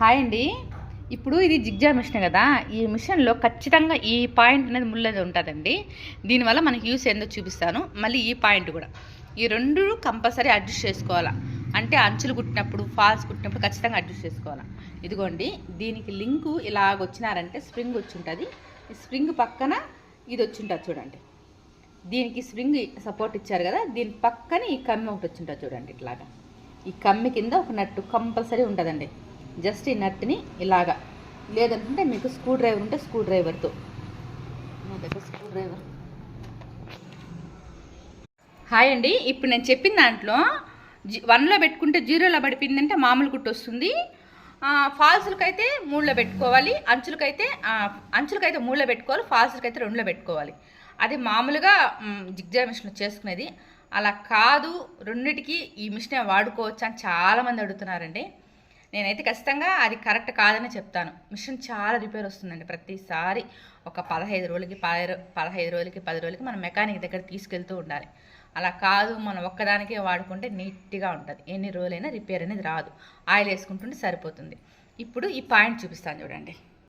Hi అండి. ఇప్పుడు ఇది జిగ్జా మిషన్ కదా, ఈ మిషన్లో ఖచ్చితంగా ఈ పాయింట్ అనేది ముళ్ళది ఉంటుందండి. దీనివల్ల మనకి యూస్ ఏందో చూపిస్తాను. మళ్ళీ ఈ పాయింట్ కూడా, ఈ రెండు కంపల్సరీ అడ్జస్ట్ చేసుకోవాలా. అంటే అంచులు కుట్టినప్పుడు, ఫాల్స్ కుట్టినప్పుడు ఖచ్చితంగా అడ్జస్ట్ చేసుకోవాలా. ఇదిగోండి, దీనికి లింకు ఇలాగ వచ్చినారంటే స్ప్రింగ్ వచ్చి ఉంటుంది. ఈ స్ప్రింగ్ పక్కన ఇది వచ్చి ఉంటుంది చూడండి. దీనికి స్ప్రింగ్ సపోర్ట్ ఇచ్చారు కదా, దీని పక్కన ఈ కమ్మి ఒకటి వచ్చి ఉంటుంది చూడండి. ఇట్లాగా ఈ కమ్మి కింద ఒక నట్టు కంపల్సరీ ఉంటుందండి. జస్ట్ ఈ నట్టుని ఇలాగా, లేదంటే మీకు స్క్రూ డ్రైవర్ ఉంటే స్క్రూ డ్రైవర్తో, నా దగ్గర స్క్రూ డ్రైవర్. హాయ్ అండి. ఇప్పుడు నేను చెప్పిన దాంట్లో 1లో పెట్టుకుంటే 0లో పడిపోయిందంటే మామూలు కుట్టు వస్తుంది. ఫాల్స్లకైతే 3లో పెట్టుకోవాలి, అంచులకైతే 3లో పెట్టుకోవాలి, ఫాల్స్లకైతే 2లో పెట్టుకోవాలి. అది మామూలుగా జిగ్జా మిషన్లో చేసుకునేది. అలా కాదు, రెండిటికి ఈ మిషనే వాడుకోవచ్చు అని చాలామంది అడుగుతున్నారండి. నేనైతే ఖచ్చితంగా అది కరెక్ట్ కాదని చెప్తాను. మిషన్ చాలా రిపేర్ వస్తుందండి ప్రతిసారి. ఒక 15 రోజులకి 10 రోజులకి మనం మెకానిక్ దగ్గర తీసుకెళ్తూ ఉండాలి. అలా కాదు, మనం ఒక్కదానికే వాడుకుంటే నీట్గా ఉంటుంది. ఎన్ని రోజులైనా రిపేర్ అనేది రాదు. ఆయిల్ వేసుకుంటుంటే సరిపోతుంది. ఇప్పుడు ఈ పాయింట్ చూపిస్తాను చూడండి.